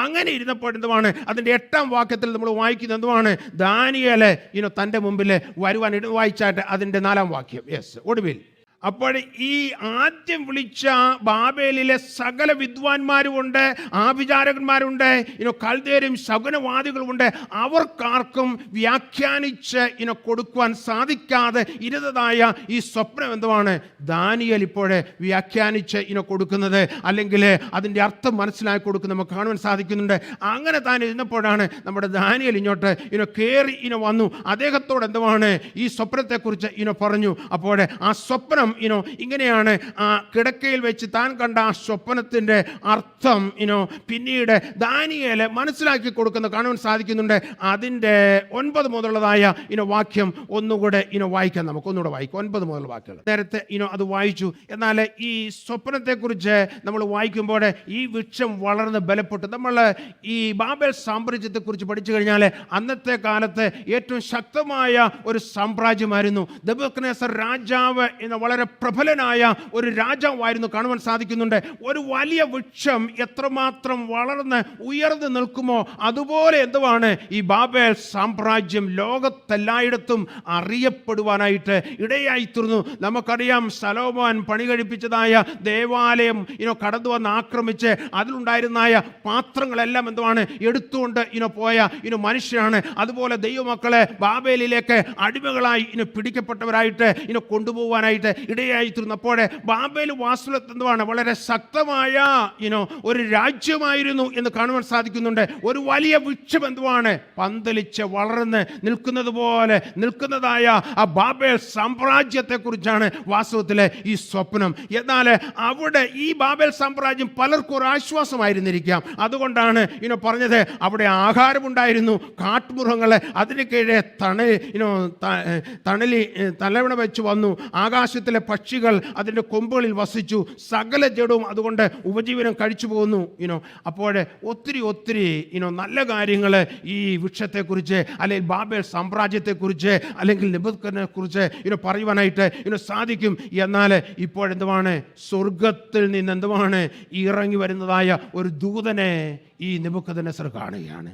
അങ്ങനെ ഇരുന്നപ്പോൾ എന്തുവാണ്, അതിൻ്റെ 8-ാം വാക്യത്തിൽ നമ്മൾ വായിക്കുന്നത് എന്തുവാണ്, ദാനിയേൽ തൻ്റെ മുമ്പിൽ വരുവാൻ വായിച്ചായിട്ട് അതിൻ്റെ 4-ാം വാക്യം. ഒടുവിൽ അപ്പോൾ ഈ ആദ്യം വിളിച്ച ബാബേലിലെ സകല വിദ്വാൻമാരുമുണ്ട്, ആഭിചാരകന്മാരുണ്ട്, കൽദേരും ശകുനവാദികളുമുണ്ട്. അവർക്കാർക്കും വ്യാഖ്യാനിച്ച് കൊടുക്കുവാൻ സാധിക്കാതെ ഇരുന്നതായ ഈ സ്വപ്നം എന്തുവാണ്, ദാനിയേൽ ഇപ്പോഴേ വ്യാഖ്യാനിച്ച് കൊടുക്കുന്നത്, അല്ലെങ്കിൽ അതിൻ്റെ അർത്ഥം മനസ്സിലാക്കി കൊടുക്കുന്നത് നമുക്ക് കാണുവാൻ സാധിക്കുന്നുണ്ട്. അങ്ങനെ താൻ ഇരുന്നപ്പോഴാണ് നമ്മുടെ ദാനിയേൽ ഇങ്ങോട്ട് കയറി വന്നു. അദ്ദേഹത്തോട് എന്തുവാണ് ഈ സ്വപ്നത്തെക്കുറിച്ച് പറഞ്ഞു. അപ്പോൾ ആ സ്വപ്നം ഇങ്ങനെയാണ്, ആ കിടക്കയിൽ വെച്ച് താൻ കണ്ട ആ സ്വപ്നത്തിൻ്റെ അർത്ഥം പിന്നീട് ദാനിയേൽ മനസ്സിലാക്കി കൊടുക്കുന്ന കാണുവാൻ സാധിക്കുന്നുണ്ട്. അതിൻ്റെ 9 മുതലുള്ളതായ വാക്യം ഒന്നുകൂടെ വായിക്കാം. നമുക്ക് ഒന്നുകൂടെ വായിക്കാം 9 മുതലുള്ള വാക്യങ്ങൾ. നേരത്തെ അത് വായിച്ചു. എന്നാൽ ഈ സ്വപ്നത്തെക്കുറിച്ച് നമ്മൾ വായിക്കുമ്പോൾ ഈ വൃക്ഷം വളർന്ന് ബലപ്പെട്ടു. നമ്മൾ ഈ ബാബേൽ സാമ്രാജ്യത്തെക്കുറിച്ച് പഠിച്ചു കഴിഞ്ഞാൽ അന്നത്തെ കാലത്ത് ഏറ്റവും ശക്തമായ ഒരു സാമ്രാജ്യമായിരുന്നു. നെബൂഖദ്നേസർ രാജാവ് വളരെ പ്രബലനായ ഒരു രാജാവായിരുന്നു കാണുവാൻ സാധിക്കുന്നുണ്ട്. ഒരു വലിയ വൃക്ഷം എത്രമാത്രം വളർന്ന് ഉയർന്നു നിൽക്കുമോ അതുപോലെ എന്തുവാണ് ഈ ബാബേൽ സാമ്രാജ്യം ലോകത്തെല്ലായിടത്തും അറിയപ്പെടുവാനായിട്ട് ഇടയായിത്തീർന്നു. നമുക്കറിയാം, ശലോമോൻ പണി കഴിപ്പിച്ചതായ ദേവാലയം കടന്നു വന്ന് ആക്രമിച്ച് അതിലുണ്ടായിരുന്നായ പാത്രങ്ങളെല്ലാം എന്തുവാണ് എടുത്തുകൊണ്ട് പോയ മനുഷ്യരാണ്. അതുപോലെ ദൈവമക്കളെ ബാബേലിലേക്ക് അടിമകളായി പിടിക്കപ്പെട്ടവരായിട്ട് കൊണ്ടുപോകാനായിട്ട് ഇടയായിത്തീർന്നു. അപ്പോൾ ബാബേൽ വാസ്തവത്തിൽ എന്തുവാണ് വളരെ ശക്തമായ ഒരു രാജ്യമായിരുന്നു എന്ന് കാണുവാൻ സാധിക്കുന്നുണ്ട്. ഒരു വലിയ വൃക്ഷം എന്തുവാണ് പന്തലിച്ച് വളർന്ന് നിൽക്കുന്നത് പോലെ നിൽക്കുന്നതായ ആ ബാബേൽ സാമ്രാജ്യത്തെ കുറിച്ചാണ് വാസ്തവത്തിലെ ഈ സ്വപ്നം. എന്നാൽ അവിടെ ഈ ബാബേൽ സാമ്രാജ്യം പലർക്കും ഒരു ആശ്വാസമായിരുന്നിരിക്കാം. അതുകൊണ്ടാണ് പറഞ്ഞത് അവിടെ ആഹാരമുണ്ടായിരുന്നു, കാട്ടുമൃഗങ്ങളെ അതിന് കീഴെ തലവണ വെച്ച് വന്നു, ആകാശത്തിലെ പക്ഷികൾ അതിൻ്റെ കൊമ്പുകളിൽ വസിച്ചു, സകല ജഡവും അതുകൊണ്ട് ഉപജീവനം കഴിച്ചു പോകുന്നു. അപ്പോൾ ഒത്തിരി നല്ല കാര്യങ്ങൾ ഈ വൃക്ഷത്തെക്കുറിച്ച് അല്ലെങ്കിൽ ബാബേൽ സാമ്രാജ്യത്തെക്കുറിച്ച് അല്ലെങ്കിൽ നെബൂഖദ്നേസറിനെക്കുറിച്ച് പറയുവാനായിട്ട് സാധിക്കും. എന്നാൽ ഇപ്പോഴെന്തുവാണ്, സ്വർഗത്തിൽ നിന്ന് എന്തുവാണ് ഇറങ്ങി വരുന്നതായ ഒരു ദൂതനെ ഈ നെബൂഖദ്നേസർ കാണുകയാണ്.